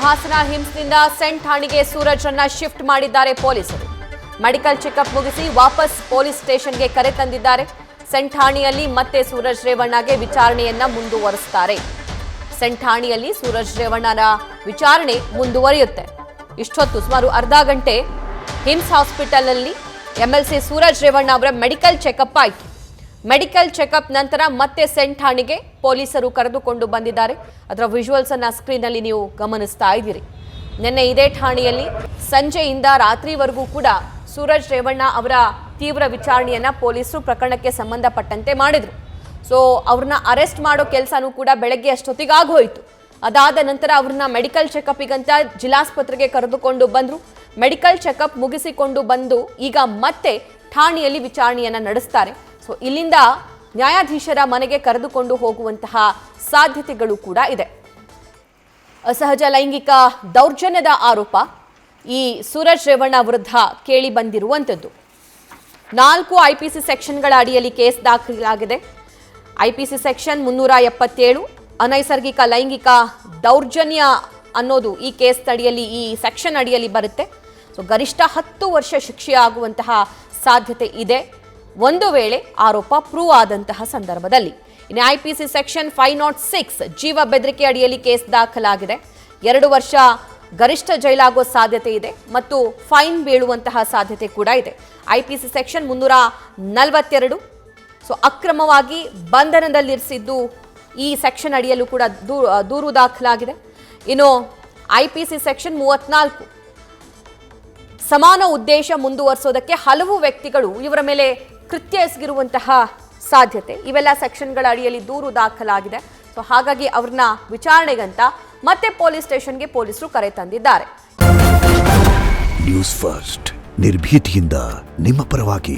Hassan ಹಿಮ್ಸ್ನಿಂದ scent ಠಾಣೆಗೆ ಸೂರಜ್ರನ್ನ shift ಮಾಡಿದ್ದಾರೆ ಪೊಲೀಸರು. ಮೆಡಿಕಲ್ ಚೆಕಪ್ ಮುಗಿಸಿ ವಾಪಸ್ ಪೊಲೀಸ್ ಸ್ಟೇಷನ್ಗೆ ಕರೆ ತಂದಿದ್ದಾರೆ. ಸೆಂಟ್ ಠಾಣೆಯಲ್ಲಿ ಮತ್ತೆ ಸೂರಜ್ ರೇವಣ್ಣಗೆ ವಿಚಾರಣೆಯನ್ನ ಮುಂದುವರಿಸುತ್ತಾರೆ. ಸೆಂಟ್ ಠಾಣೆಯಲ್ಲಿ ಸೂರಜ್ ರೇವಣ್ಣನ ವಿಚಾರಣೆ ಮುಂದುವರಿಯುತ್ತೆ. ಇಷ್ಟೊತ್ತು ಸುಮಾರು ಅರ್ಧ ಗಂಟೆ ಹಿಮ್ಸ್ ಹಾಸ್ಪಿಟಲ್ನಲ್ಲಿ ಎಂಎಲ್ಸಿ ಸೂರಜ್ ರೇವಣ್ಣ ಅವರ ಮೆಡಿಕಲ್ ಚೆಕಪ್ ಆಯಿತು. ಮೆಡಿಕಲ್ ಚೆಕಪ್ ನಂತರ ಮತ್ತೆ ಸೆಂಟ್ ಠಾಣೆಗೆ ಪೊಲೀಸರು ಕರೆದುಕೊಂಡು ಬಂದಿದ್ದಾರೆ. ಅದರ ವಿಜುವಲ್ಸ್ ಅನ್ನ ಸ್ಕ್ರೀನ್ ಅಲ್ಲಿ ನೀವು ಗಮನಿಸ್ತಾ ಇದ್ದೀರಿ. ನಿನ್ನೆ ಇದೇ ಠಾಣೆಯಲ್ಲಿ ಸಂಜೆಯಿಂದ ರಾತ್ರಿವರೆಗೂ ಕೂಡ ಸೂರಜ್ ರೇವಣ್ಣ ಅವರ ತೀವ್ರ ವಿಚಾರಣೆಯನ್ನ ಪೊಲೀಸರು ಪ್ರಕರಣಕ್ಕೆ ಸಂಬಂಧಪಟ್ಟಂತೆ ಮಾಡಿದ್ರು. ಸೊ ಅವ್ರನ್ನ ಅರೆಸ್ಟ್ ಮಾಡೋ ಕೆಲಸನೂ ಕೂಡ ಬೆಳಗ್ಗೆ ಅಷ್ಟೊತ್ತಿಗೆ ಆಗೋಯ್ತು. ಅದಾದ ನಂತರ ಅವ್ರನ್ನ ಮೆಡಿಕಲ್ ಚೆಕಪ್ಗಂತ ಜಿಲ್ಲಾಸ್ಪತ್ರೆಗೆ ಕರೆದುಕೊಂಡು ಬಂದ್ರು. ಮೆಡಿಕಲ್ ಚೆಕಪ್ ಮುಗಿಸಿಕೊಂಡು ಬಂದು ಈಗ ಮತ್ತೆ ಠಾಣೆಯಲ್ಲಿ ವಿಚಾರಣೆಯನ್ನ ನಡೆಸ್ತಾರೆ. ಸೊ ಇಲ್ಲಿಂದ ನ್ಯಾಯಾಧೀಶರ ಮನೆಗೆ ಕರೆದುಕೊಂಡು ಹೋಗುವಂತಹ ಸಾಧ್ಯತೆಗಳು ಕೂಡ ಇದೆ. ಅಸಹಜ ಲೈಂಗಿಕ ದೌರ್ಜನ್ಯದ ಆರೋಪ ಈ ಸೂರಜ್ ರೇವಣ್ಣ ವಿರುದ್ಧ ಕೇಳಿ ಬಂದಿರುವಂಥದ್ದು. 4 IPC ಸೆಕ್ಷನ್ಗಳ ಅಡಿಯಲ್ಲಿ ಕೇಸ್ ದಾಖಲಾಗಿದೆ. IPC ಸೆಕ್ಷನ್ 377 ಅನೈಸರ್ಗಿಕ ಲೈಂಗಿಕ ದೌರ್ಜನ್ಯ ಅನ್ನೋದು ಈ ಕೇಸ್ ಅಡಿಯಲ್ಲಿ, ಈ ಸೆಕ್ಷನ್ ಅಡಿಯಲ್ಲಿ ಬರುತ್ತೆ. ಸೊ ಗರಿಷ್ಠ 10 ವರ್ಷ ಶಿಕ್ಷೆ ಆಗುವಂತಹ ಸಾಧ್ಯತೆ ಇದೆ ಒಂದು ವೇಳೆ ಆರೋಪ ಪ್ರೂವ್ ಆದಂತಹ ಸಂದರ್ಭದಲ್ಲಿ. ಇನ್ನು IPC ಸೆಕ್ಷನ್ 506 ಜೀವ ಬೆದರಿಕೆ ಅಡಿಯಲ್ಲಿ ಕೇಸ್ ದಾಖಲಾಗಿದೆ. 2 ವರ್ಷ ಗರಿಷ್ಠ ಜೈಲಾಗುವ ಸಾಧ್ಯತೆ ಇದೆ ಮತ್ತು ಫೈನ್ ಬೀಳುವಂತಹ ಸಾಧ್ಯತೆ ಕೂಡ ಇದೆ. IPC ಸೆಕ್ಷನ್ 342 ಸೊ ಅಕ್ರಮವಾಗಿ ಬಂಧನದಲ್ಲಿರಿಸಿದ್ದು ಈ ಸೆಕ್ಷನ್ ಅಡಿಯಲ್ಲೂ ಕೂಡ ದೂರು ದಾಖಲಾಗಿದೆ. ಇನ್ನು IPC ಸೆಕ್ಷನ್ 34 ಸಮಾನ ಉದ್ದೇಶ ಮುಂದುವರಿಸೋದಕ್ಕೆ ಹಲವು ವ್ಯಕ್ತಿಗಳು ಇವರ ಮೇಲೆ ಕೃತ್ಯ ಎಸಗಿರುವಂತಹ ಸಾಧ್ಯತೆ, ಇವೆಲ್ಲ ಸೆಕ್ಷನ್ಗಳ ಅಡಿಯಲ್ಲಿ ದೂರು ದಾಖಲಾಗಿದೆ. ಸೊ ಹಾಗಾಗಿ ಅವ್ರನ್ನ ವಿಚಾರಣೆಗಂತ ಮತ್ತೆ ಪೊಲೀಸ್ ಸ್ಟೇಷನ್ಗೆ ಪೊಲೀಸರು ಕರೆ ತಂದಿದ್ದಾರೆ. ನ್ಯೂಸ್ ಫಸ್ಟ್ ನಿರ್ಭೀತಿಯಿಂದ ನಿಮ್ಮ ಪರವಾಗಿ.